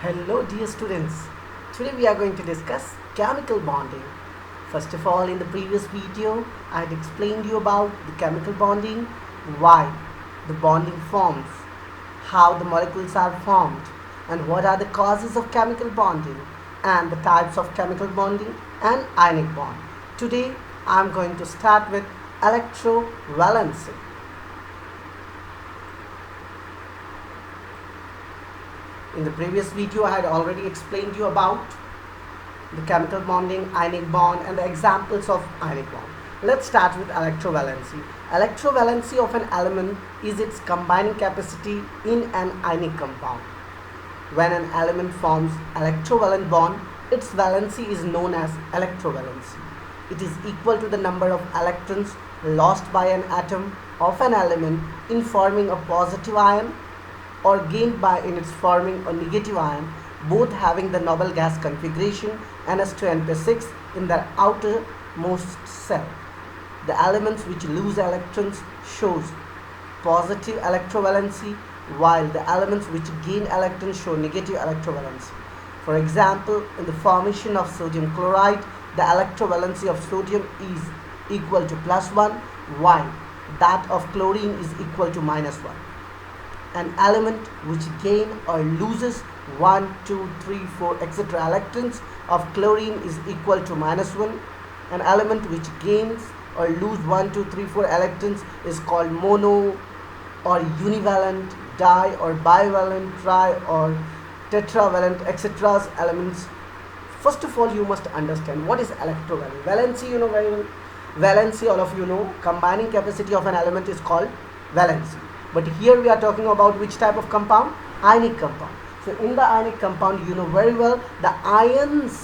Hello dear students, today we are going to discuss chemical bonding. First of all, in the previous video, I had explained you about the chemical bonding, why the bonding forms, how the molecules are formed, and what are the causes of chemical bonding, and the types of chemical bonding and ionic bond. Today, I am going to start with electrovalency. In the previous video, I had already explained you about the chemical bonding, ionic bond, and the examples of ionic bond. Let's start with electrovalency. Electrovalency of an element is its combining capacity in an ionic compound. When an element forms electrovalent bond, its valency is known as electrovalency. It is equal to the number of electrons lost by an atom of an element in forming a positive ion or gained by in its forming a negative ion, both having the noble gas configuration Ns2n+6 in their outermost cell. The elements which lose electrons shows positive electrovalency, while the elements which gain electrons show negative electrovalency. For example, in the formation of sodium chloride, the electrovalency of sodium is equal to +1, while that of chlorine is equal to -1. An element which gain or loses 1, 2, 3, 4, etc. electrons of chlorine is equal to -1. An element which gains or lose 1, 2, 3, 4 electrons is called mono or univalent, di or bivalent, tri or tetravalent, etc. elements. First of all, you must understand what is electrovalent. Valency, you know very well. Valency, all of you know, combining capacity of an element is called valency. But here we are talking about which type of compound? Ionic compound. So in the ionic compound, you know very well the ions,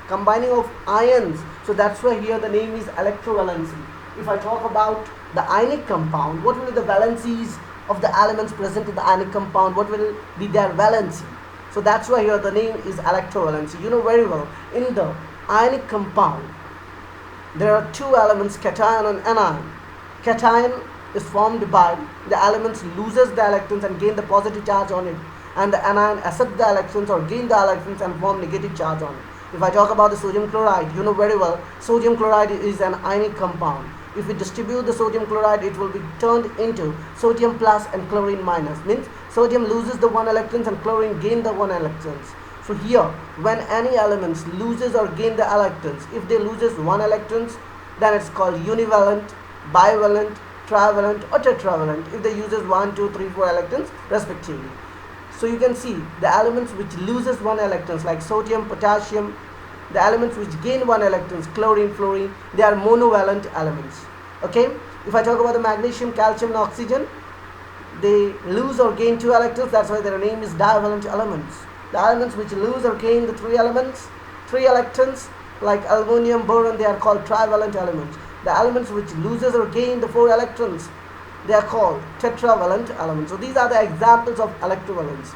combining of ions. So that's why here the name is electrovalency. If I talk about the ionic compound, what will be the valencies of the elements present in the ionic compound? What will be their valency? So that's why here the name is electrovalency. You know very well, in the ionic compound, there are two elements, cation and anion. Cation is formed by the elements loses the electrons and gain the positive charge on it, and the anion accept the electrons or gain the electrons and form negative charge on it. If I talk about the sodium chloride, you know very well, sodium chloride is an ionic compound. If we distribute the sodium chloride, it will be turned into sodium plus and chlorine minus, means sodium loses the 1 electrons and chlorine gain the 1 electrons. So here, when any elements loses or gain the electrons, if they loses 1 electrons, then it's called univalent, bivalent, trivalent or tetravalent if they uses 1, 2, 3, 4 electrons respectively. So you can see the elements which loses 1 electrons like sodium, potassium, the elements which gain 1 electrons, chlorine, fluorine, they are monovalent elements. Okay, if I talk about the magnesium, calcium and oxygen, they lose or gain 2 electrons, that's why their name is divalent elements. The elements which lose or gain the 3 electrons like aluminum, boron, they are called trivalent elements. The elements which loses or gain the 4 electrons, they are called tetravalent elements. So these are the examples of electrovalency.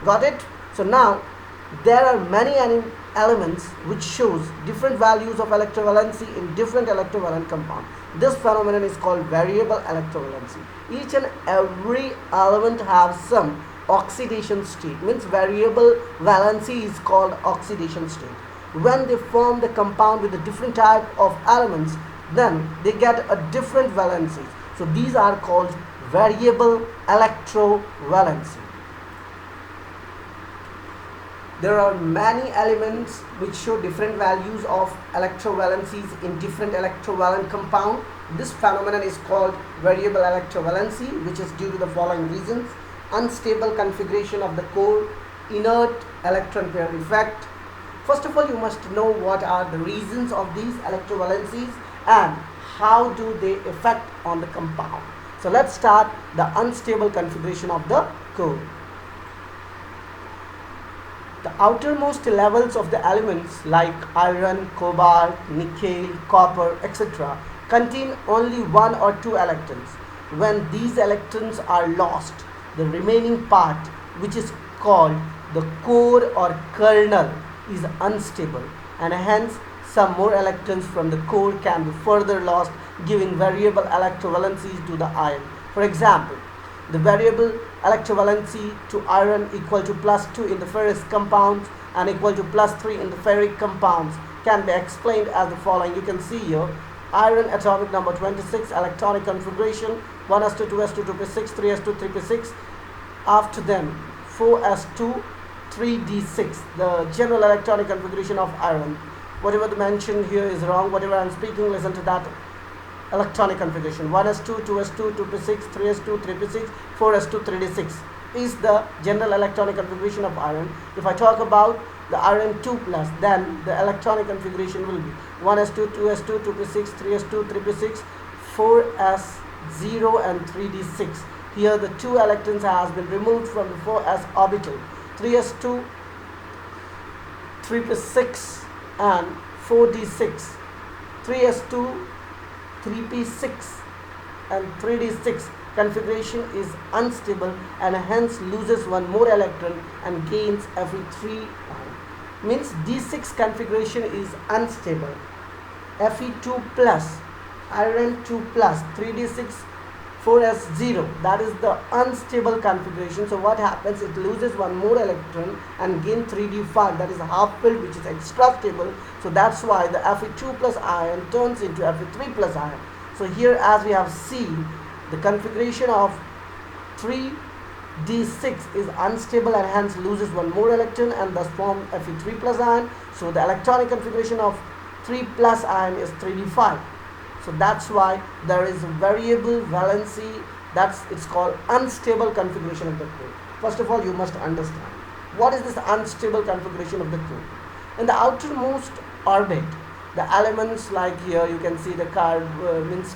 Got it? So now there are many elements which shows different values of electrovalency in different electrovalent compounds. This phenomenon is called variable electrovalency. Each and every element has some oxidation state, means variable valency is called oxidation state. When they form the compound with a different type of elements, then they get a different valency. So these are called variable electrovalency. There are many elements which show different values of electrovalencies in different electrovalent compound. This phenomenon is called variable electrovalency, which is due to the following reasons: unstable configuration of the core, inert electron pair effect. First of all, you must know what are the reasons of these electrovalencies and how do they affect on the compound. So let's start the unstable configuration of the core. The outermost levels of the elements like iron, cobalt, nickel, copper, etc. contain only 1 or 2 electrons. When these electrons are lost, the remaining part, which is called the core or kernel, is unstable, and hence some more electrons from the core can be further lost, giving variable electrovalencies to the ion. For example, the variable electrovalency to iron equal to +2 in the ferrous compounds and equal to +3 in the ferric compounds can be explained as the following. You can see here iron atomic number 26, electronic configuration 1s2, 2s2, 2p6, 3s2, 3p6. After them 4s2, 3d6, the general electronic configuration of iron. Whatever the mention here is wrong, whatever I am speaking, listen to that electronic configuration. 1s2, 2s2, 2p6, 3s2, 3p6, 4s2, 3d6 is the general electronic configuration of iron. If I talk about the iron 2 plus, then the electronic configuration will be 1s2, 2s2, 2p6, 3s2, 3p6, 4s0 and 3d6. Here the 2 electrons has been removed from the 4s orbital. 3s2, 3p6 and 4d6. 3s2, 3p6 and 3d6 configuration is unstable and hence loses one more electron and gains every 3 means d6 configuration is unstable. Fe2 plus, iron 2 plus, 3d6, 4s0, that is the unstable configuration. So what happens, it loses one more electron and gain 3d5, that is half filled, which is extra stable. So that's why the Fe2 plus iron turns into Fe3 plus iron. So here, as we have seen, the configuration of 3d6 is unstable and hence loses one more electron and thus form Fe3 plus iron. So the electronic configuration of 3 plus iron is 3d5. So that's why there is a variable valency, it's called unstable configuration of the core. First of all, you must understand what is this unstable configuration of the core. In the outermost orbit, the elements like here you can see the means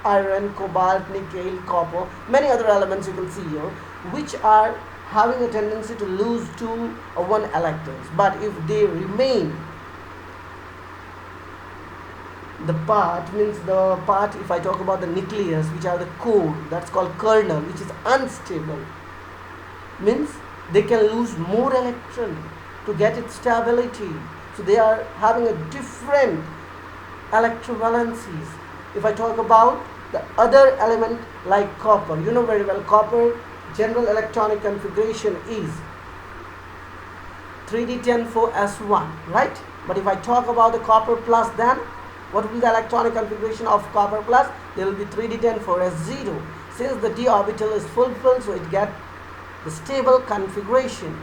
iron, cobalt, nickel, copper, many other elements you can see here, which are having a tendency to lose 2 or 1 electrons. But if they remain, if I talk about the nucleus, which are the core, that's called kernel, which is unstable, means they can lose more electron to get its stability. So they are having a different electrovalencies. If I talk about the other element like copper, you know very well, copper general electronic configuration is 3d10 4s1, right? But if I talk about the copper plus, then what will be the electronic configuration of copper plus? There will be 3d10 4s0. Since the d orbital is fulfilled, so it gets the stable configuration.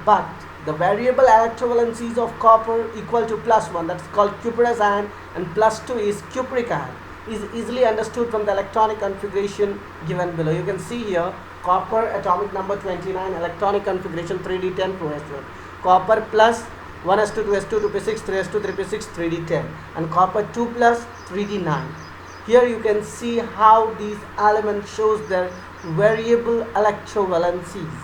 But the variable electrovalencies of copper equal to +1, that's called cuprous ion, and +2 is cupric ion, is easily understood from the electronic configuration given below. You can see here copper atomic number 29, electronic configuration 3d10 4s1, copper plus 1s2, 2s2, 2p6, 3s2, 3p6, 3d10, and copper 2 plus 3d9. Here you can see how these elements shows their variable electrovalencies.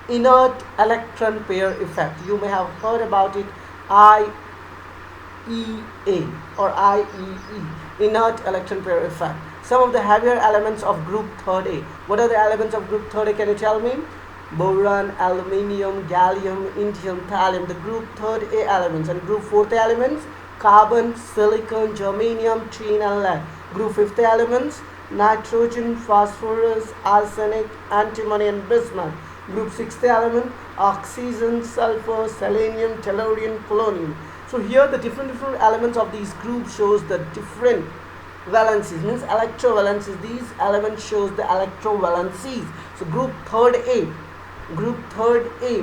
Inert electron pair effect, you may have heard about it, IEA or IEE, inert electron pair effect. Some of the heavier elements of group 3A. What are the elements of group 3A, can you tell me? Boron, aluminium, gallium, indium, thallium, the group 3A elements. And group 4th elements, carbon, silicon, germanium, tin and lead. Group 5th elements, nitrogen, phosphorus, arsenic, antimony and bismuth. Group 6th element, oxygen, sulfur, selenium, tellurium, polonium. So here the different elements of these groups shows the different valencies, means electrovalencies. These elements shows the electrovalencies. So group 3A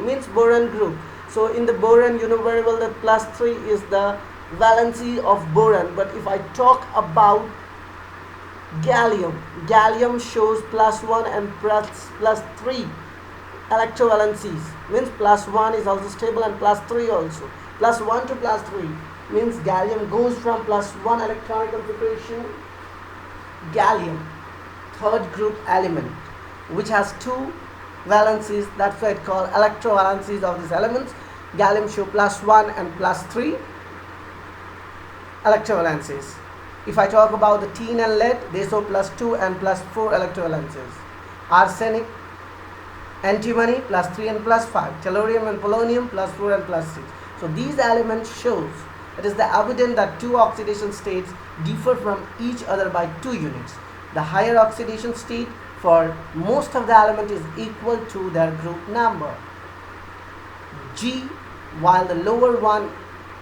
means boron group. So in the boron, you know very well that +3 is the valency of boron. But if I talk about gallium shows +1 and +3 electrovalencies, means +1 is also stable and +3 also. +1 to +3 means gallium goes from +1 electronic configuration. Gallium, 3rd group element, which has 2 valencies, that's why it's called electrovalencies of these elements. Gallium show +1 and +3 electrovalencies. If I talk about the tin and lead, they show +2 and +4 electrovalencies. Arsenic, antimony +3 and +5, tellurium and polonium +4 and +6. So these elements shows it is evident that 2 oxidation states differ from each other by 2 units. The higher oxidation state for most of the element is equal to their group number G, while the lower one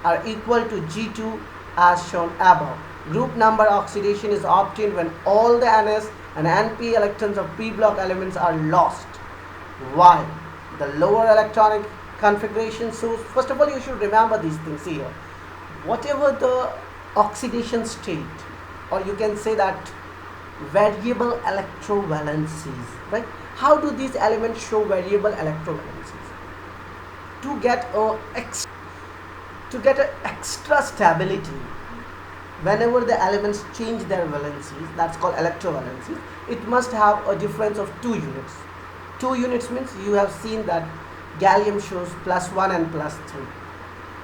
are equal to G2 as shown above. Group number oxidation is obtained when all the Ns and Np electrons of p block elements are lost, while the lower electronic configuration. So first of all, you should remember these things here. Whatever the oxidation state, or you can say that variable electrovalencies, right? How do these elements show variable electrovalencies? To get an extra stability, whenever the elements change their valencies, that's called electrovalencies, it must have a difference of 2 units. 2 units means you have seen that gallium shows +1 and +3,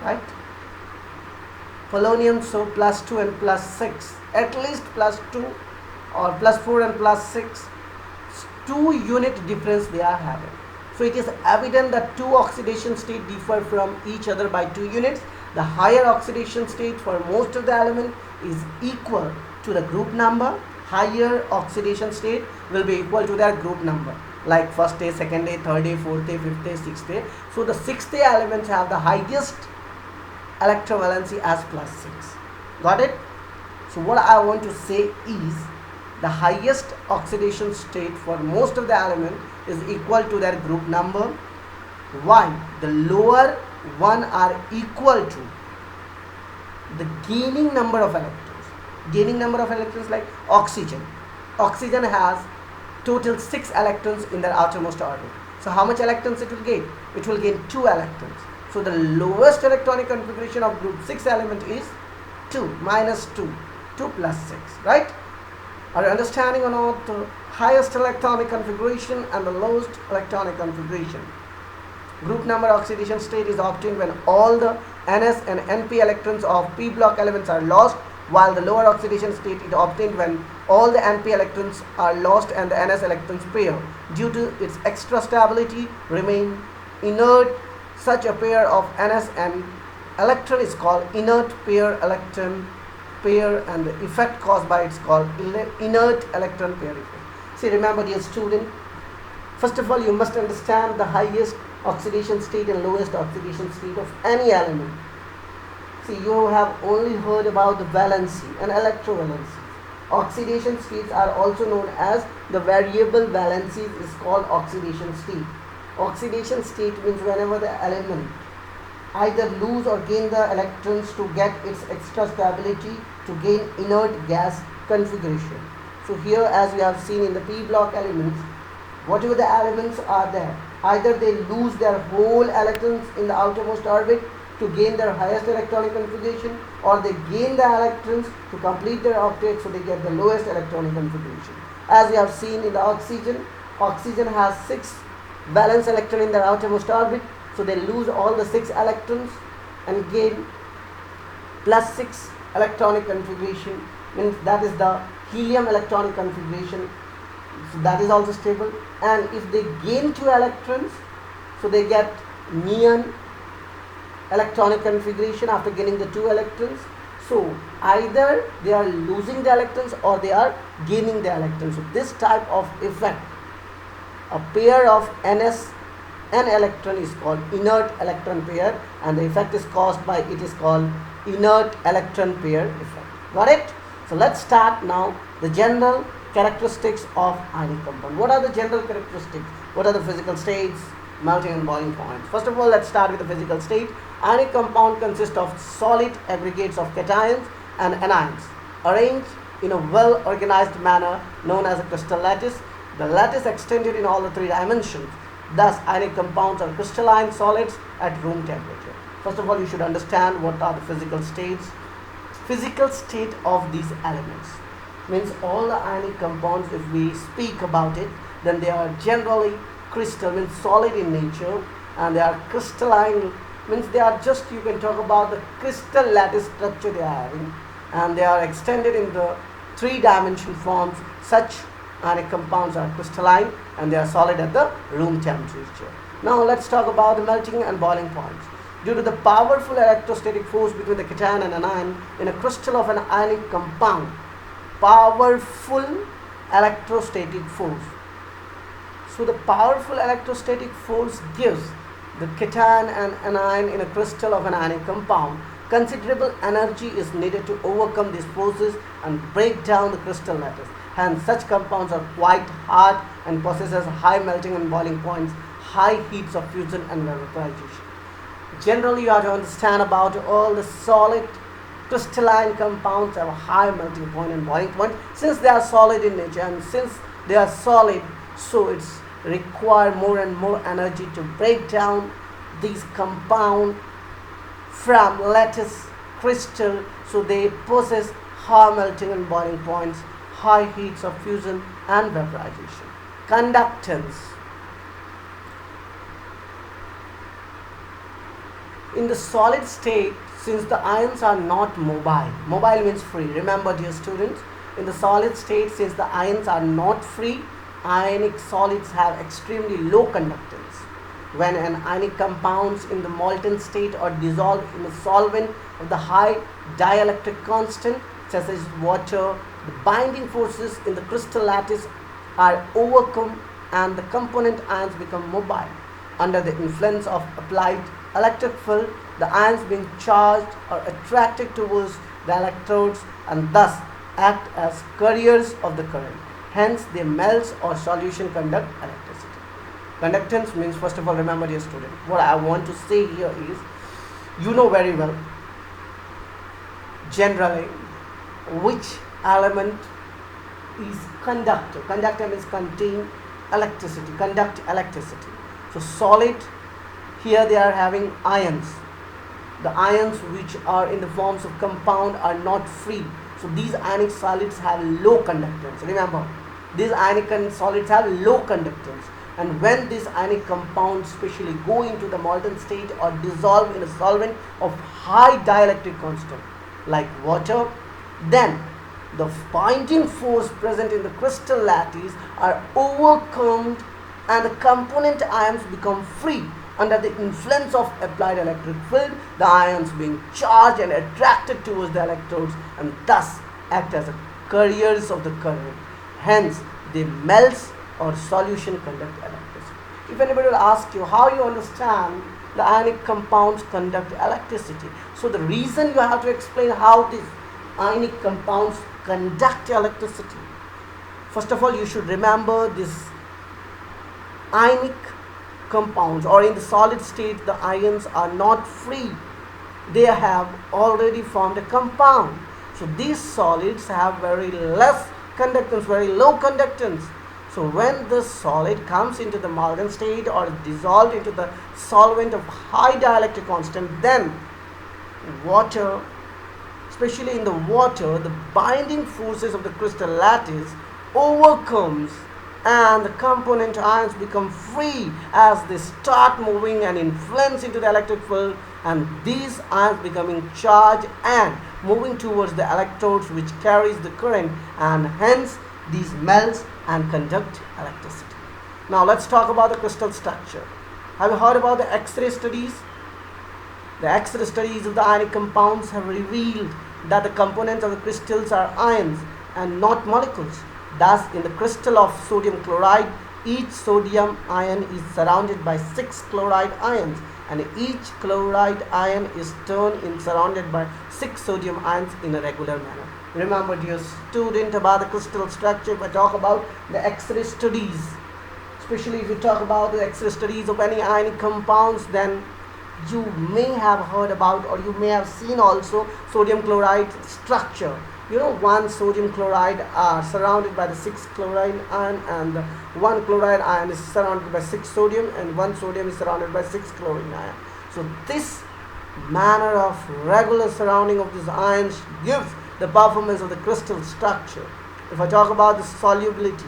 right? Polonium show +2 and +6, at least +2 or +4 and +6. 2 unit difference they are having. So it is evident that 2 oxidation states differ from each other by 2 units. The higher oxidation state for most of the element is equal to the group number. Higher oxidation state will be equal to their group number, like first day, second day, third day, fourth day, fifth day, sixth day. So the sixth day elements have the highest electrovalency as +6. Got it? So what I want to say is the highest oxidation state for most of the element is equal to their group number, while the lower one are equal to the gaining number of electrons. Gaining number of electrons, like oxygen. Oxygen has total 6 electrons in their outermost orbit. So how much electrons it will gain? It will gain 2 electrons. So the lowest electronic configuration of group 6 element is 2 minus 2, 2 plus 6, right? Are you understanding or not? The highest electronic configuration and the lowest electronic configuration. Group number oxidation state is obtained when all the Ns and Np electrons of p block elements are lost, while the lower oxidation state is obtained when all the Np electrons are lost and the Ns electrons pair, due to its extra stability, remain inert. Such a pair of Ns and electron is called inert pair electron pair, and the effect caused by it is called inert electron pair effect. See, remember, dear student, first of all you must understand the highest oxidation state and lowest oxidation state of any element. See, you have only heard about the valency and electrovalency. Oxidation states are also known as the variable valencies, is called oxidation state. Oxidation state means whenever the element either lose or gain the electrons to get its extra stability to gain inert gas configuration. So here, as we have seen in the p block elements, whatever the elements are there, either they lose their whole electrons in the outermost orbit to gain their highest electronic configuration, or they gain the electrons to complete their octet, so they get the lowest electronic configuration. As we have seen in the oxygen, oxygen has 6 valence electron in their outermost orbit, so they lose all the 6 electrons and gain +6 electronic configuration, means that is the helium electronic configuration, so that is also stable. And if they gain 2 electrons, so they get neon electronic configuration after gaining the 2 electrons. So either they are losing the electrons or they are gaining the electrons. So this type of effect, a pair of Ns and electron, is called inert electron pair, and the effect is caused by it is called inert electron pair effect. Got it? So let's start now the general characteristics of ionic compound. What are the general characteristics? What are the physical states, melting and boiling points? First of all, let's start with the physical state. Ionic compound consists of solid aggregates of cations and anions arranged in a well organized manner known as a crystal lattice. The lattice extended in all the 3 dimensions. Thus, ionic compounds are crystalline solids at room temperature. First of all, you should understand what are the physical states. Physical state of these elements means all the ionic compounds, if we speak about it, then they are generally crystal, means solid in nature, and they are crystalline, means they are just, you can talk about the crystal lattice structure they are having, and they are extended in the 3-dimensional forms. Such ionic compounds are crystalline and they are solid at the room temperature. Now let's talk about the melting and boiling points. Due to the powerful electrostatic force between the cation and anion in a crystal of an ionic compound, powerful electrostatic force So the powerful electrostatic force gives the cation and anion in a crystal of an ionic compound. Considerable energy is needed to overcome these forces and break down the crystal lattice. Hence, such compounds are quite hard and possesses high melting and boiling points, high heats of fusion and vaporization. Generally, you have to understand about all the solid crystalline compounds have a high melting point and boiling point. Since they are solid in nature and since they are solid, so it's require more and more energy to break down these compound from lattice crystal, so they possess high melting and boiling points, high heats of fusion and vaporization. Conductance. In the solid state, since the ions are not mobile means free. Remember, dear students, in the solid state, since the ions are not free, ionic solids have extremely low conductance. When an ionic compounds in the molten state or dissolved in a solvent of the high dielectric constant, such as water, the binding forces in the crystal lattice are overcome and the component ions become mobile. Under the influence of applied electric field, the ions being charged or attracted towards the electrodes and thus act as carriers of the current. Hence, they melt or solution conduct electricity. Conductance means, first of all, remember, dear student, what I want to say here is, you know very well, generally, which element is conductor. Conductor means contain electricity, conduct electricity. So, solid, here they are having ions. The ions which are in the forms of compound are not free. So, these ionic solids have low conductance. Remember, these ionic solids have low conductance, and when these ionic compounds especially go into the molten state or dissolve in a solvent of high dielectric constant like water, then the binding force present in the crystal lattice are overcome and the component ions become free. Under the influence of applied electric field, the ions being charged and attracted towards the electrodes and thus act as carriers of the current. Hence, they melt or solution conduct electricity. If anybody will ask you how you understand the ionic compounds conduct electricity, so the reason you have to explain how these ionic compounds conduct electricity. First of all, you should remember this ionic compounds, or in the solid state the ions are not free, they have already formed a compound. So these solids have very less conductance, very low conductance. So when the solid comes into the molten state or dissolved into the solvent of high dielectric constant, then water, especially in the water, the binding forces of the crystal lattice overcomes and the component ions become free as they start moving and influence into the electric field, and these ions becoming charged and moving towards the electrodes which carries the current, and hence these melts and conduct electricity. Now let's talk about the crystal structure. Have you heard about the X-ray studies? The X-ray studies of the ionic compounds have revealed that the components of the crystals are ions and not molecules. Thus, in the crystal of sodium chloride, each sodium ion is surrounded by 6 chloride ions, and each chloride ion is turned in surrounded by 6 sodium ions in a regular manner. Remember, dear student, about the crystal structure. If I talk about the X-ray studies, especially if you talk about the X-ray studies of any ionic compounds, then you may have heard about or you may have seen also sodium chloride structure. You know, one sodium chloride are surrounded by the 6 chloride ion, and the 1 chloride ion is surrounded by 6 sodium, and 1 sodium is surrounded by 6 chlorine ion. So this manner of regular surrounding of these ions gives the performance of the crystal structure. If I talk about the solubility,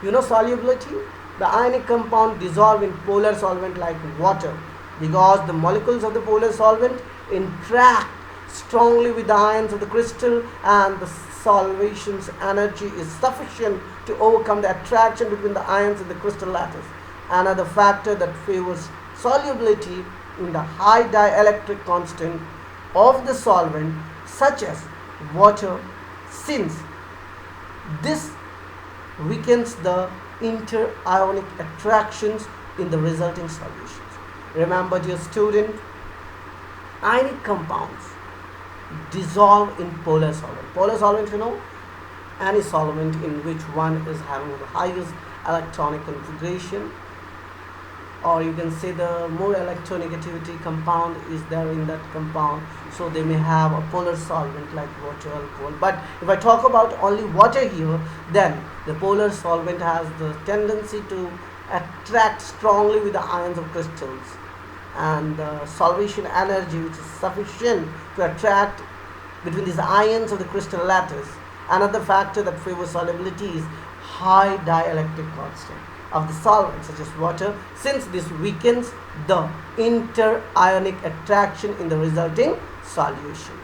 you know solubility, the ionic compound dissolve in polar solvent like water, because the molecules of the polar solvent interact strongly with the ions of the crystal, and the solvation's energy is sufficient to overcome the attraction between the ions in the crystal lattice. Another factor that favors solubility in the high dielectric constant of the solvent, such as water, since this weakens the inter-ionic attractions in the resulting solutions. Remember, dear student, ionic compounds dissolve in polar solvent. Polar solvent, any solvent in which one is having the highest electronic configuration, or you can say the more electronegativity compound is there in that compound, so they may have a polar solvent like water, alcohol. But if I talk about only water here, then the polar solvent has the tendency to attract strongly with the ions of crystals, and the solvation energy which is sufficient to attract between these ions of the crystal lattice. Another factor that favors solubility is high dielectric constant of the solvent such as water, since this weakens the inter-ionic attraction in the resulting solution.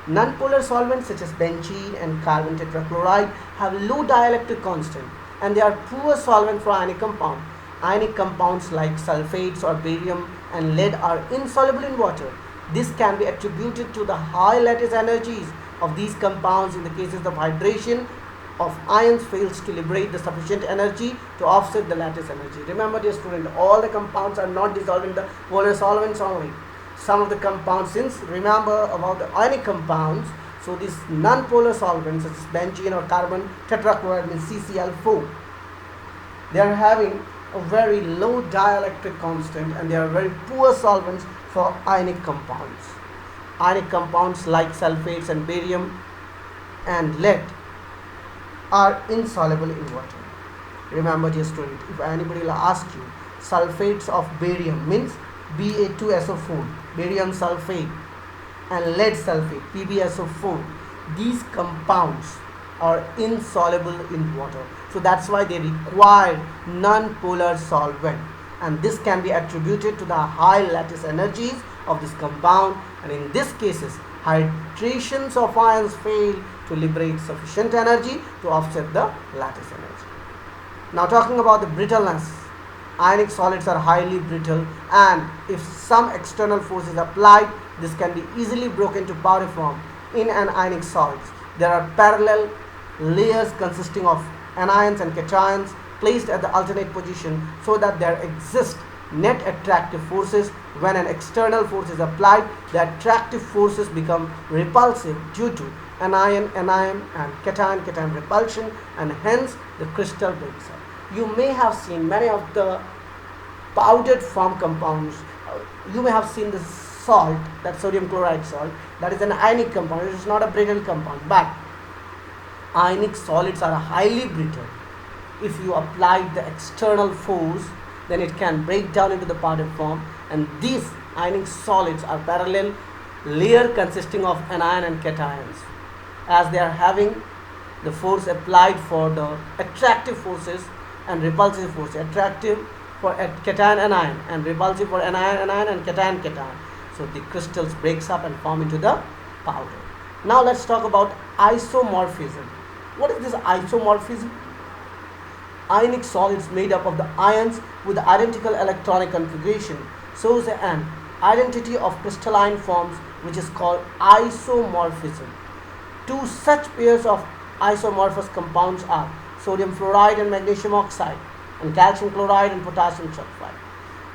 Nonpolar solvents such as benzene and carbon tetrachloride have low dielectric constant, and they are poor solvent for ionic compound. Ionic compounds like sulfates or barium and lead are insoluble in water. This can be attributed to the high lattice energies of these compounds. In the cases of hydration of ions fails to liberate the sufficient energy to offset the lattice energy. Remember, dear student, all the compounds are not dissolved in the polar solvents only. Some of the compounds, since remember about the ionic compounds, so these non-polar solvents such as benzene or carbon tetrachloride means CCl4, they are having a very low dielectric constant, and they are very poor solvents for ionic compounds. Ionic compounds like sulfates and barium and lead are insoluble in water. Remember, dear student, if anybody will ask you sulfates of barium means Ba2SO4, barium sulfate, and lead sulfate, PbSO4, these compounds are insoluble in water. So that's why they require non-polar solvent, and this can be attributed to the high lattice energies of this compound, and in these cases hydrations of ions fail to liberate sufficient energy to offset the lattice energy. Now, talking about the brittleness, ionic solids are highly brittle, and if some external force is applied, this can be easily broken to powder form. In an ionic solids, there are parallel layers consisting of anions and cations placed at the alternate position, so that there exist net attractive forces. When an external force is applied, the attractive forces become repulsive due to anion and cation repulsion, and hence the crystal breaks up. You may have seen many of the powdered form compounds. You may have seen the salt, that sodium chloride salt, that is an ionic compound. It is not a brittle compound, but ionic solids are highly brittle. If you apply the external force, then it can break down into the powder form, and these ionic solids are parallel layer consisting of anion and cations, as they are having the force applied for the attractive forces and repulsive force, attractive for cation anion and repulsive for anion and cation. So the crystals breaks up and form into the powder. Now let's talk about isomorphism. What is this isomorphism? Ionic solids made up of the ions with identical electronic configuration shows an identity of crystalline forms, which is called isomorphism. Two such pairs of isomorphous compounds are sodium fluoride and magnesium oxide, and calcium chloride and potassium sulfide.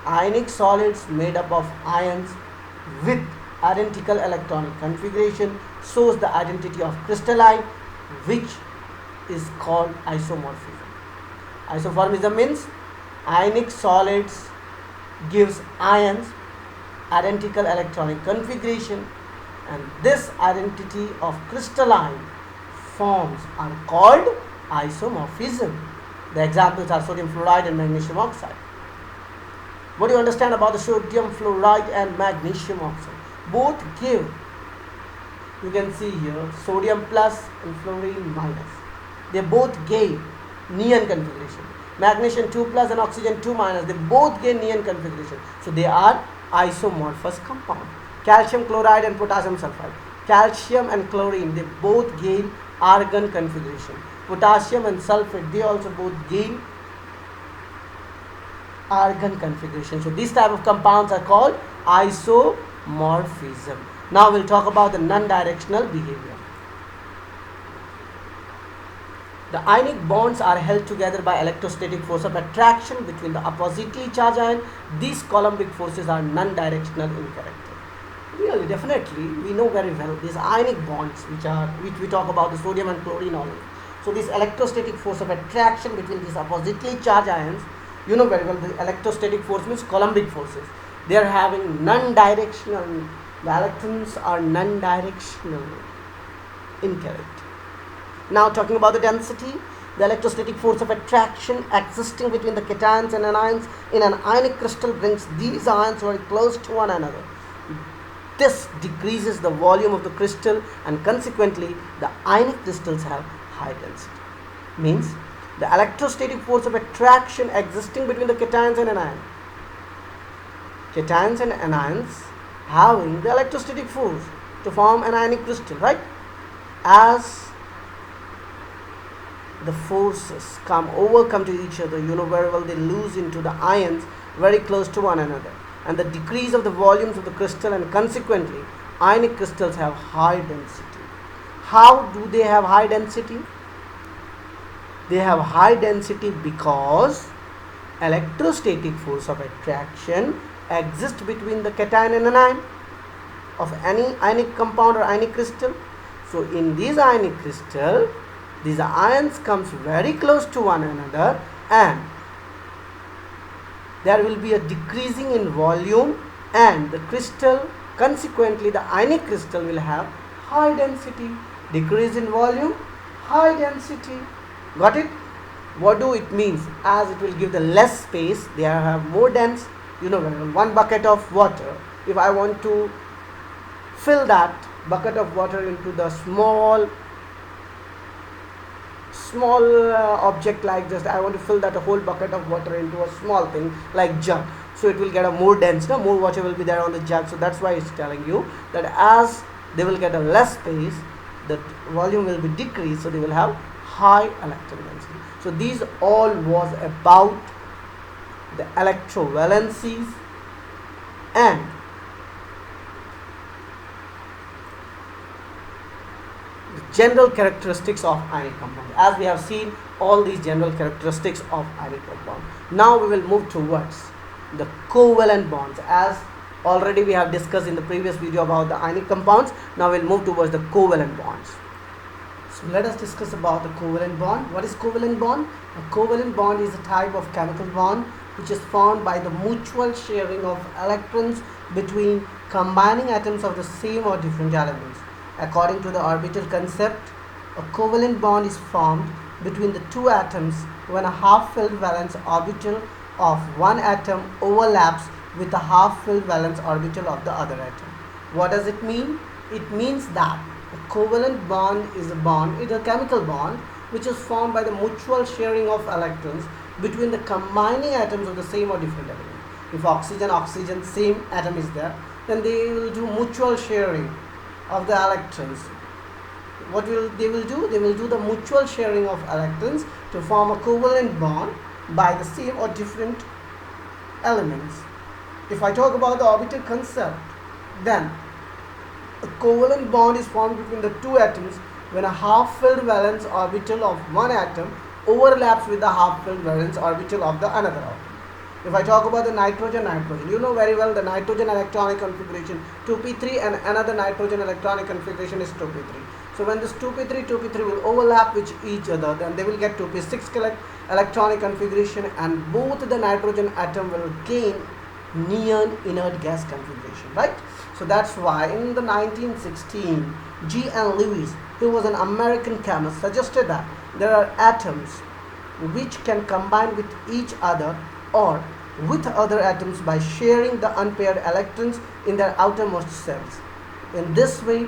Ionic solids made up of ions with identical electronic configuration shows the identity of crystalline, which is called isomorphism. Isomorphism means ionic solids gives ions identical electronic configuration, and this identity of crystalline forms are called isomorphism. The examples are sodium fluoride and magnesium oxide. What do you understand about the sodium fluoride and magnesium oxide? Both give, you can see here, sodium plus and fluorine minus. They both gave neon configuration. Magnesium 2 plus and oxygen 2 minus, they both gain neon configuration. So they are isomorphous compound. Calcium chloride and potassium sulfide. Calcium and chlorine, they both gain argon configuration. Potassium and sulfate, they also both gain argon configuration. So these type of compounds are called isomorphism. Now we'll talk about the non-directional behavior. The ionic bonds are held together by electrostatic force of attraction between the oppositely charged ion. These Coulombic forces are non-directional in character. Really, definitely, we know very well these ionic bonds, which we talk about the sodium and chlorine only. So this electrostatic force of attraction between these oppositely charged ions, you know very well the electrostatic force means Coulombic forces. They are having non-directional. The electrons are non-directional in character. Now talking about the density, the electrostatic force of attraction existing between the cations and anions in an ionic crystal brings these ions very close to one another. This decreases the volume of the crystal and consequently the ionic crystals have high density. Means the electrostatic force of attraction existing between the cations and anions. Cations and anions having the electrostatic force to form an ionic crystal, right? As the forces overcome to each other, you know very well they lose into the ions very close to one another, and the decrease of the volumes of the crystal and consequently ionic crystals have high density. How do they have high density? They have high density because electrostatic force of attraction exists between the cation and anion of any ionic compound or ionic crystal. So in this ionic crystal, these ions comes very close to one another and there will be a decreasing in volume, and the crystal, consequently the ionic crystal will have high density. Decrease in volume, high density. Got it? What do it means? As it will give the less space, they have more dense. You know, one bucket of water, if I want to fill that bucket of water into the small object, like just I want to fill that whole bucket of water into a small thing like jug, so it will get a more dense, more water will be there on the jug. So that's why it's telling you that as they will get a less space, the volume will be decreased, so they will have high electron density. So these all was about the electrovalencies and general characteristics of ionic compound. As we have seen all these general characteristics of ionic compound, now we will move towards the covalent bonds. As already we have discussed in the previous video about the ionic compounds, now we will move towards the covalent bonds. So let us discuss about the covalent bond. What is covalent bond? A covalent bond is a type of chemical bond which is formed by the mutual sharing of electrons between combining atoms of the same or different elements. According to the orbital concept, a covalent bond is formed between the two atoms when a half-filled valence orbital of one atom overlaps with the half-filled valence orbital of the other atom. What does it mean? It means that a covalent bond is a chemical bond which is formed by the mutual sharing of electrons between the combining atoms of the same or different element. If oxygen, same atom is there, then they will do mutual sharing of the electrons. What they will do? They will do the mutual sharing of electrons to form a covalent bond by the same or different elements. If I talk about the orbital concept, then a covalent bond is formed between the two atoms when a half-filled valence orbital of one atom overlaps with the half-filled valence orbital of the another atom. If I talk about the nitrogen, you know very well the nitrogen electronic configuration 2p3 and another nitrogen electronic configuration is 2p3. So when this 2p3 will overlap with each other, then they will get 2p6 electronic configuration, and both the nitrogen atom will gain neon inert gas configuration, right? So that's why in the 1916, G. N. Lewis, who was an American chemist, suggested that there are atoms which can combine with each other or with other atoms by sharing the unpaired electrons in their outermost shells. In this way,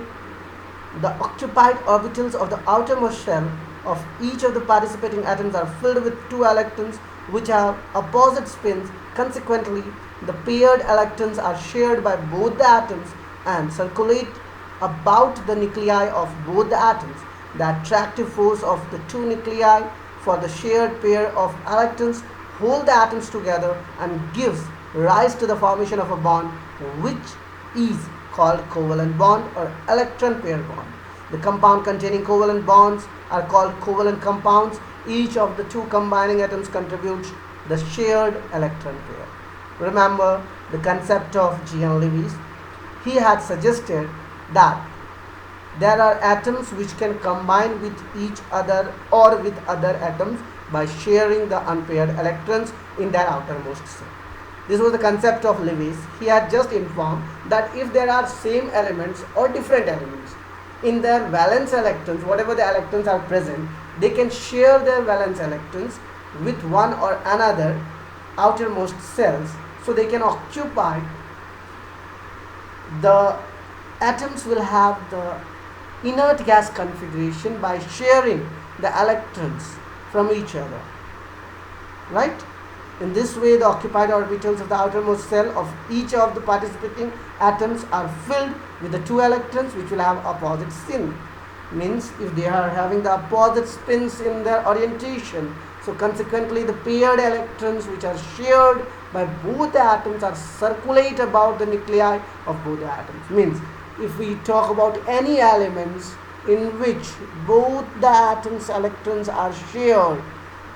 the occupied orbitals of the outermost shell of each of the participating atoms are filled with two electrons which have opposite spins. Consequently, the paired electrons are shared by both the atoms and circulate about the nuclei of both the atoms. The attractive force of the two nuclei for the shared pair of electrons hold the atoms together and gives rise to the formation of a bond which is called covalent bond or electron pair bond. The compound containing covalent bonds are called covalent compounds. Each of the two combining atoms contributes the shared electron pair. Remember the concept of G.N. Lewis. He had suggested that there are atoms which can combine with each other or with other atoms by sharing the unpaired electrons in their outermost cell. This was the concept of Lewis. He had just informed that if there are same elements or different elements, in their valence electrons, whatever the electrons are present, they can share their valence electrons with one or another outermost cells, so they can occupy, the atoms will have the inert gas configuration by sharing the electrons from each other, right? In this way, the occupied orbitals of the outermost cell of each of the participating atoms are filled with the two electrons which will have opposite spin. Means if they are having the opposite spins in their orientation, so consequently the paired electrons which are shared by both the atoms are circulate about the nuclei of both the atoms. Means if we talk about any elements in which both the atoms electrons are shared,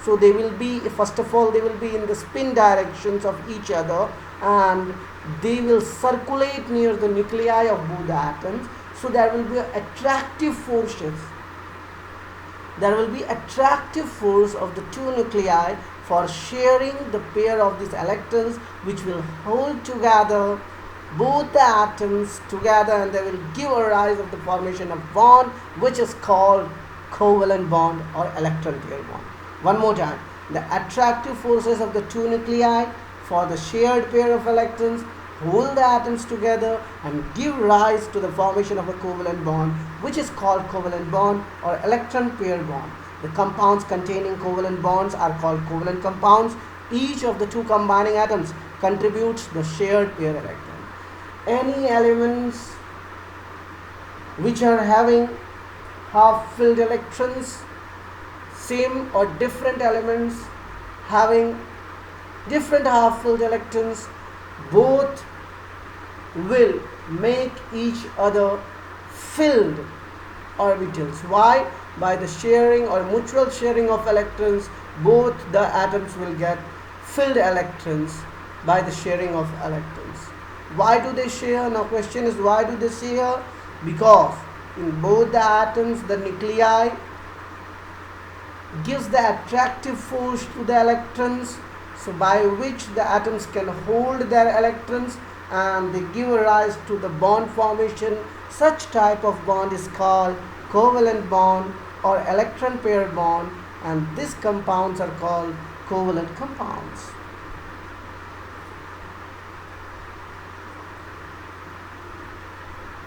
so they will be, first of all, they will be in the spin directions of each other, and they will circulate near the nuclei of both the atoms. So there will be attractive forces. There will be attractive force of the two nuclei for sharing the pair of these electrons, which will hold together both the atoms together, and they will give a rise of the formation of bond, which is called covalent bond or electron pair bond. One more time, the attractive forces of the two nuclei for the shared pair of electrons hold the atoms together and give rise to the formation of a covalent bond, which is called covalent bond or electron pair bond. The compounds containing covalent bonds are called covalent compounds. Each of the two combining atoms contributes the shared pair electron. Any elements which are having half-filled electrons, same or different elements having different half-filled electrons, both will make each other filled orbitals. Why? By the sharing or mutual sharing of electrons, both the atoms will get filled electrons by the sharing of electrons. Why do they share? Now question is, why do they share? Because in both the atoms, the nuclei gives the attractive force to the electrons, so by which the atoms can hold their electrons and they give rise to the bond formation. Such type of bond is called covalent bond or electron pair bond, and these compounds are called covalent compounds.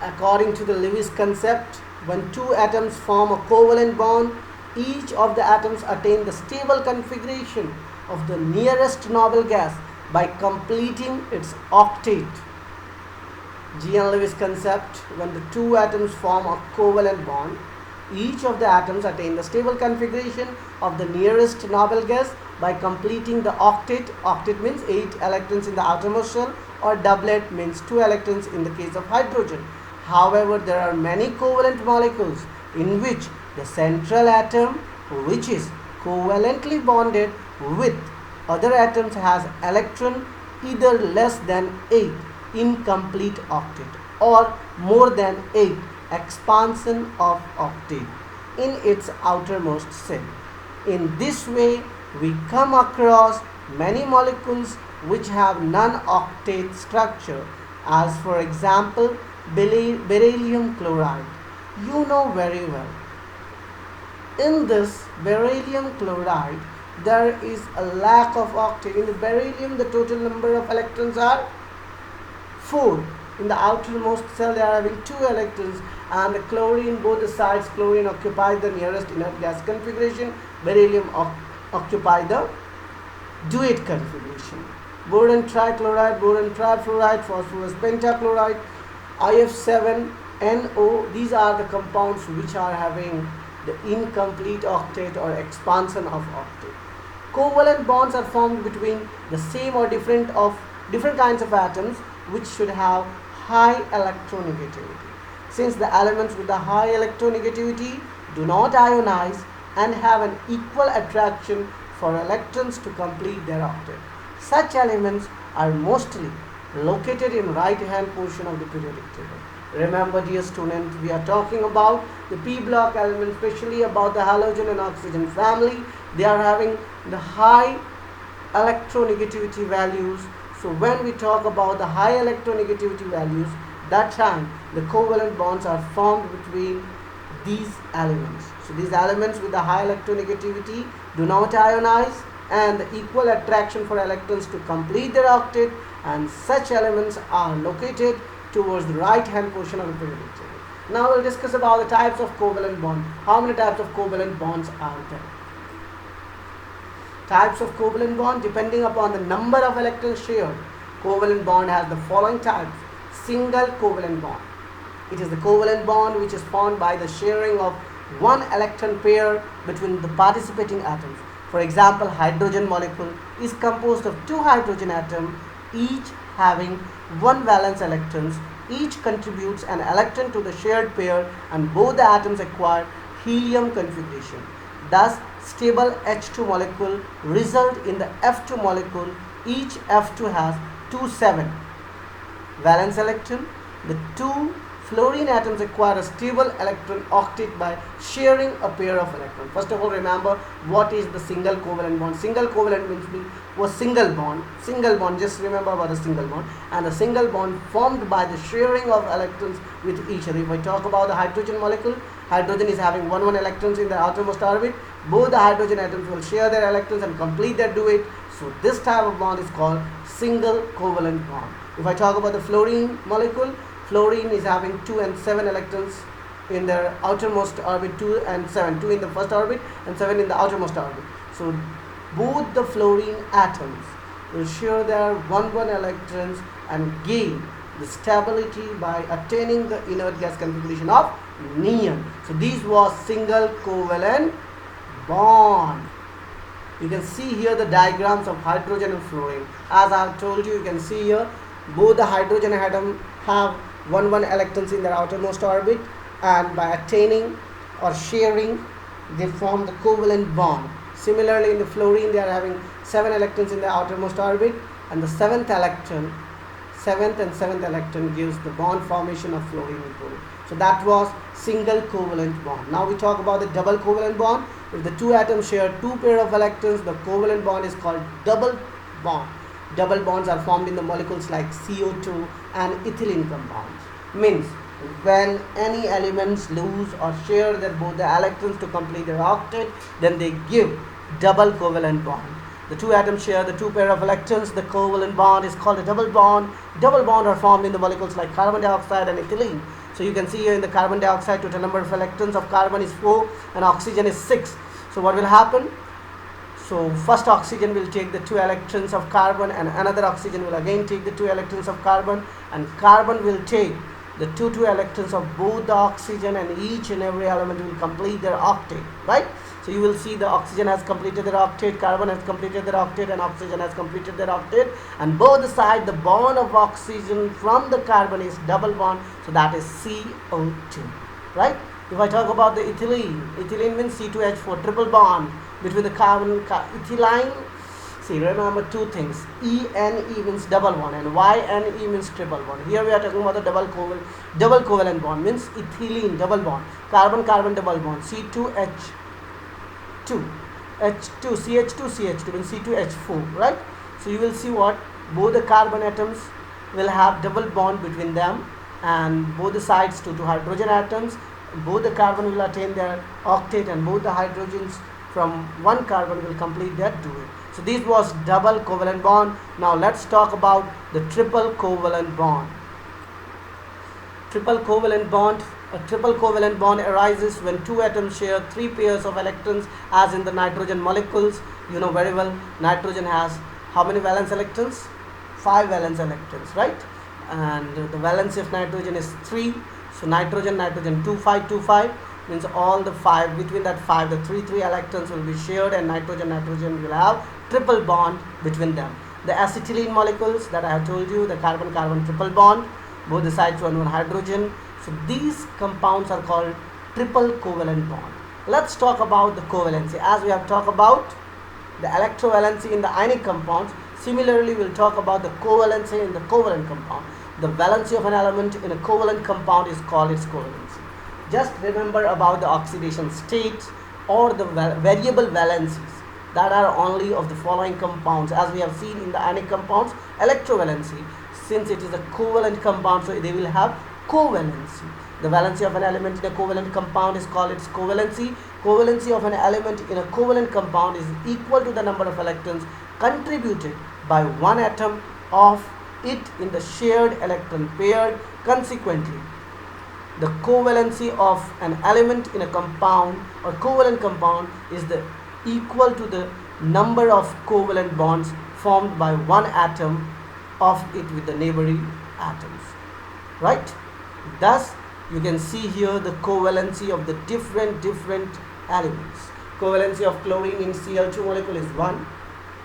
According to the Lewis concept, when two atoms form a covalent bond, each of the atoms attain the stable configuration of the nearest noble gas by completing its octet. G.N. Lewis concept, when the two atoms form a covalent bond, each of the atoms attain the stable configuration of the nearest noble gas by completing the octet. Octet means 8 electrons in the outermost shell, or doublet means 2 electrons in the case of hydrogen. However, there are many covalent molecules in which the central atom, which is covalently bonded with other atoms, has electron either less than 8 incomplete octet or more than 8 expansion of octet in its outermost shell. In this way, we come across many molecules which have non-octet structure, as for example beryllium chloride. You know very well. In this beryllium chloride, there is a lack of octet. In the beryllium, the total number of electrons are 4. In the outermost cell, they are having 2 electrons, and the chlorine, both the sides, chlorine occupy the nearest inert gas configuration. Beryllium occupy the duet configuration. Boron trichloride, boron trifluoride, phosphorus pentachloride, IF7NO, these are the compounds which are having the incomplete octet or expansion of octet. Covalent bonds are formed between the same or different kinds of atoms which should have high electronegativity. since the elements with the high electronegativity do not ionize and have an equal attraction for electrons to complete their octet. Such elements are mostly located in right hand portion of the periodic table. Remember, dear student, we are talking about the p block elements, especially about the halogen and oxygen family. They are having the high electronegativity values. So when we talk about the high electronegativity values, that time the covalent bonds are formed between these elements. So these elements with the high electronegativity do not ionize and the equal attraction for electrons to complete their octet, and such elements are located towards the right hand portion of the periodic table. Now we'll discuss about the types of covalent bond. How many types of covalent bonds are there? Types of covalent bond depending upon the number of electrons shared. Covalent bond has the following types. Single covalent bond. It is the covalent bond which is formed by the sharing of one electron pair between the participating atoms. For example, hydrogen molecule is composed of two hydrogen atoms, each having one valence electrons. Each contributes an electron to the shared pair and both the atoms acquire helium configuration. Thus, stable H2 molecule result in the F2 molecule. Each F2 has 2,7 valence electron. The two fluorine atoms acquire a stable electron octet by sharing a pair of electrons. First of all, remember what is the single covalent bond. Single covalent means was single bond. Single bond, just remember about the single bond. And a single bond formed by the sharing of electrons with each other. If I talk about the hydrogen molecule, hydrogen is having 1 electrons in the outermost orbit. Both the hydrogen atoms will share their electrons and complete their duet. So this type of bond is called single covalent bond. If I talk about the fluorine molecule, fluorine is having 2 and 7 electrons in their outermost orbit, 2 and 7, 2 in the first orbit and 7 in the outermost orbit. So both the fluorine atoms will share their 1 electrons and gain the stability by attaining the inert gas configuration of neon. So this was single covalent bond. You can see here the diagrams of hydrogen and fluorine. As I have told you, you can see here both the hydrogen atom have 1 electrons in their outermost orbit, and by attaining or sharing they form the covalent bond. Similarly, in the fluorine they are having 7 electrons in the outermost orbit, and the 7th and 7th electron gives the bond formation of fluorine and chlorine. So that was single covalent bond. Now we talk about the double covalent bond. If the two atoms share 2 pair of electrons, the covalent bond is called double bond. Double bonds are formed in the molecules like CO2 and ethylene compounds. Means when any elements lose or share both the electrons to complete their octet, then they give double covalent bond. The two atoms share the 2 pair of electrons. The covalent bond is called a double bond. Double bond are formed in the molecules like carbon dioxide and ethylene. So you can see here in the carbon dioxide, total number of electrons of carbon is 4 and oxygen is 6. So what will happen? So first oxygen will take the 2 electrons of carbon, and another oxygen will again take the 2 electrons of carbon, and carbon will take the 2 electrons of both the oxygen, and each and every element will complete their octet, right? So you will see the oxygen has completed their octet, carbon has completed their octet, and oxygen has completed their octet, and both sides the bond of oxygen from the carbon is double bond, so that is CO2, right? If I talk about the ethylene means C2H4 triple bond between the carbon ethylene. See, remember 2 things. ENE means double bond and YNE means triple bond. Here we are talking about the double covalent bond means ethylene double bond, carbon double bond, C2H2 CH2 means C2H4, right? So you will see what both the carbon atoms will have double bond between them, and both the sides to 2 hydrogen atoms. Both the carbon will attain their octet, and both the hydrogens from 1 carbon will complete their duet. So this was double covalent bond. Now let's talk about the triple covalent bond. Triple covalent bond. A triple covalent bond arises when 2 atoms share 3 pairs of electrons, as in the nitrogen molecules. You know very well, nitrogen has how many valence electrons? 5 valence electrons, right? And the valence of nitrogen is 3. So nitrogen 2 5 means all the 5, between that 5 the 3 electrons will be shared, and nitrogen will have triple bond between them. The acetylene molecules that I have told you, the carbon triple bond, both the sides 1 hydrogen. So these compounds are called triple covalent bond. Let's talk about the covalency. As we have talked about the electrovalency in the ionic compounds, similarly we'll talk about the covalency in the covalent compound. The valency of an element in a covalent compound is called its covalency. Just remember about the oxidation states or the variable valencies that are only of the following compounds. As we have seen in the ionic compounds, electrovalency, since it is a covalent compound, so they will have covalency. The valency of an element in a covalent compound is called its covalency. Covalency of an element in a covalent compound is equal to the number of electrons contributed by one atom of it in the shared electron pair. Consequently, the covalency of an element in a compound or covalent compound is equal to the number of covalent bonds formed by one atom of it with the neighboring atoms, right? Thus you can see here the covalency of the different elements. Covalency of chlorine in Cl2 molecule is 1.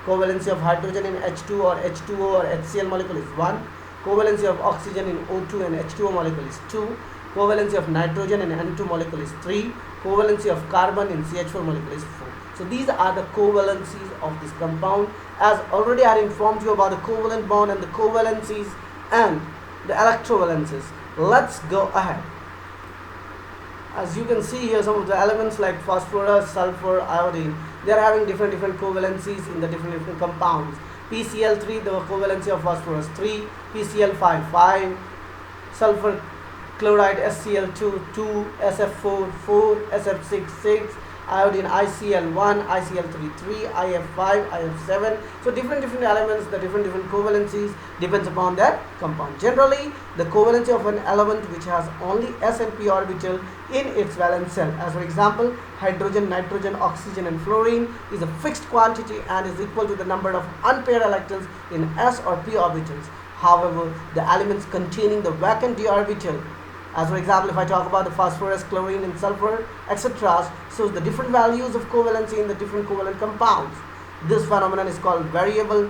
Covalency of hydrogen in H2 or H2O or HCl molecule is 1. Covalency of oxygen in O2 and H2O molecule is 2. Covalency of nitrogen in N2 molecule is 3. Covalency of carbon in CH4 molecule is 4. So these are the covalencies of this compound. As already I informed you about the covalent bond and the covalencies and the electrovalencies. Let's go ahead. As you can see here, some of the elements like phosphorus, sulfur, iodine, they are having different covalencies in the different compounds. PCl3, the covalency of phosphorus 3, PCl5 5, sulfur chloride SCl2 2, SF4 4, SF6 6, iodine ICl1, ICl3 3, IF5, IF7. So different elements, the different covalencies depends upon that compound. Generally, the covalency of an element which has only s and p orbital in its valence shell, as for example hydrogen, nitrogen, oxygen and fluorine, is a fixed quantity and is equal to the number of unpaired electrons in s or p orbitals. However, the elements containing the vacant d orbital, as for example if I talk about the phosphorus, chlorine and sulfur, etc., so the different values of covalency in the different covalent compounds. This phenomenon is called variable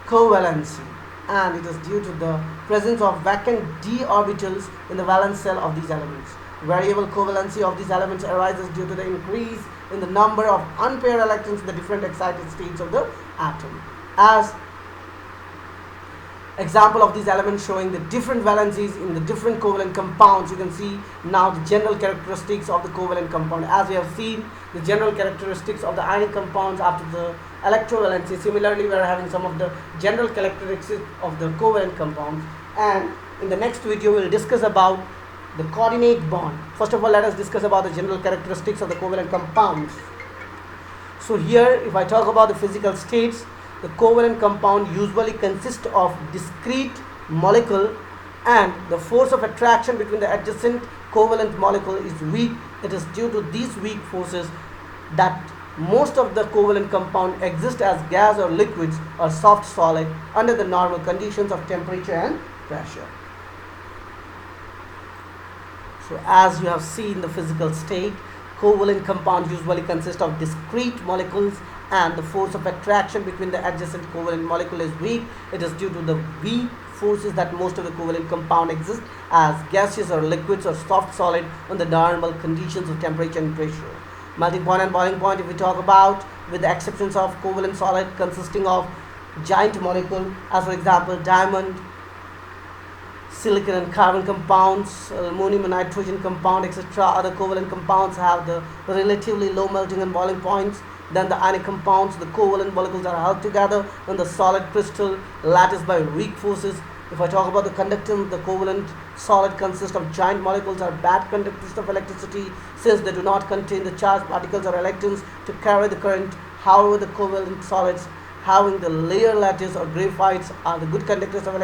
covalency, and it is due to the presence of vacant d orbitals in the valence shell of these elements. Variable covalency of these elements arises due to the increase in the number of unpaired electrons in the different excited states of the atom. As example of these elements showing the different valencies in the different covalent compounds, you can see now the general characteristics of the covalent compound. As we have seen the general characteristics of the ionic compounds after the electrovalency, similarly we are having some of the general characteristics of the covalent compounds, and in the next video we will discuss about the coordinate bond. First of all, let us discuss about the general characteristics of the covalent compounds. So here if I talk about the physical states, the covalent compound usually consists of discrete molecule and the force of attraction between the adjacent covalent molecule is weak. It is due to these weak forces that most of the covalent compound exist as gas or liquids or soft solid under the normal conditions of temperature and pressure. So as you have seen the physical state, covalent compounds usually consist of discrete molecules and the force of attraction between the adjacent covalent molecule is weak. It is due to the weak forces that most of the covalent compound exist as gaseous or liquids or soft solid on the normal conditions of temperature and pressure. Melting point and boiling point, if we talk about, with the exceptions of covalent solid consisting of giant molecule, as for example diamond, silicon and carbon compounds, ammonium and nitrogen compound, etc. Other covalent compounds have the relatively low melting and boiling points. Then the ionic compounds, the covalent molecules are held together in the solid crystal lattice by weak forces. If I talk about the conductance, the covalent solid consists of giant molecules are bad conductors of electricity since they do not contain the charged particles or electrons to carry the current. However, the covalent solids having the layer lattice or graphites are the good conductors of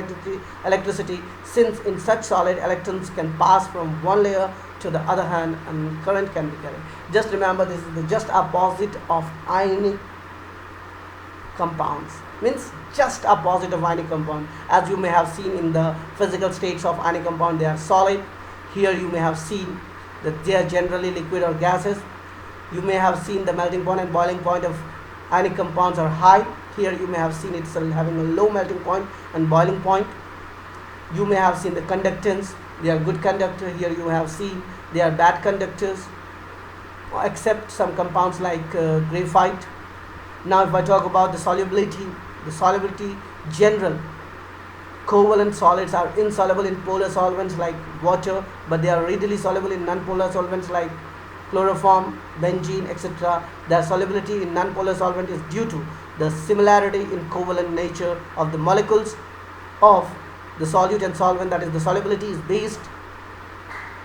electricity since in such solid electrons can pass from one layer to the other hand and current can be carried. Just remember, this is the just opposite of ionic compounds, means just opposite of ionic compound. As you may have seen in the physical states of ionic compound, they are solid. Here you may have seen that they are generally liquid or gases. You may have seen the melting point and boiling point of ionic compounds are high. Here you may have seen it's having a low melting point and boiling point. You may have seen the conductance They are good conductor. Here you have seen they are bad conductors, except some compounds like graphite. Now if I talk about the solubility general, covalent solids are insoluble in polar solvents like water, but they are readily soluble in non-polar solvents like chloroform, benzene, etc. Their solubility in non-polar solvent is due to the similarity in covalent nature of the molecules of the solute and solvent. That is, the solubility is based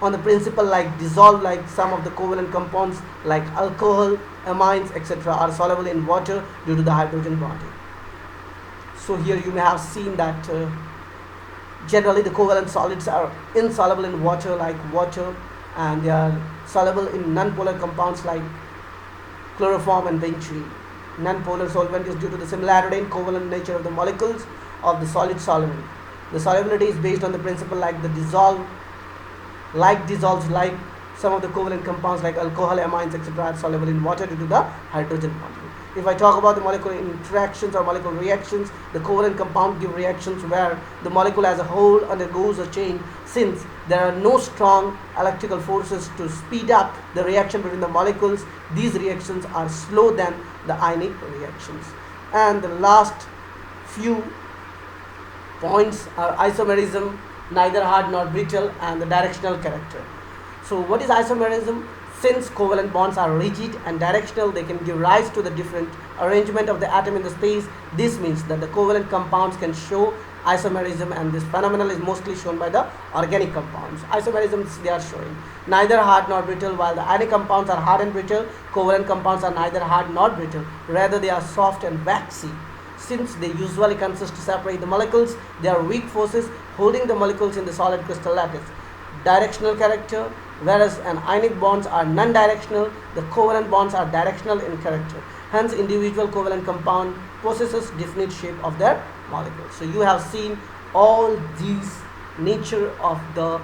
on the principle like dissolve, like some of the covalent compounds like alcohol, amines, etc. are soluble in water due to the hydrogen bonding. So here you may have seen that generally the covalent solids are insoluble in water like water, and they are soluble in non-polar compounds like chloroform and benzene. Non-polar solvent is due to the similarity in covalent nature of the molecules of the solid solvent. The solubility is based on the principle like the dissolves like some of the covalent compounds like alcohol, amines, etc. are soluble in water due to the hydrogen bonding. If I talk about the molecular interactions or molecular reactions, the covalent compound give reactions where the molecule as a whole undergoes a change. Since there are no strong electrical forces to speed up the reaction between the molecules, these reactions are slow than the ionic reactions. And the last few points are isomerism, neither hard nor brittle, and the directional character. So what is isomerism? Since covalent bonds are rigid and directional, they can give rise to the different arrangement of the atom in the space. This means that the covalent compounds can show isomerism, and this phenomenon is mostly shown by the organic compounds. Isomerism they are showing neither hard nor brittle. While the ionic compounds are hard and brittle, covalent compounds are neither hard nor brittle. Rather, they are soft and waxy. Since they usually consist to separate the molecules, they are weak forces holding the molecules in the solid crystal lattice. Directional character. Whereas an ionic bonds are non-directional, the covalent bonds are directional in character. Hence, individual covalent compound possesses definite shape of their molecules. So you have seen all these nature of the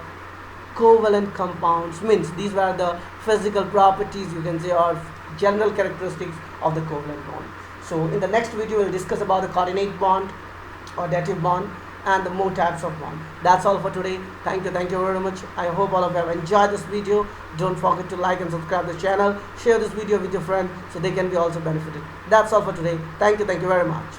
covalent compounds. Means these were the physical properties, you can say, or general characteristics of the covalent bond. So in the next video, we'll discuss about the coordinate bond or dative bond and the more types of bond. That's all for today. Thank you very much. I hope all of you have enjoyed this video. Don't forget to like and subscribe the channel. Share this video with your friends so they can be also benefited. That's all for today. Thank you very much.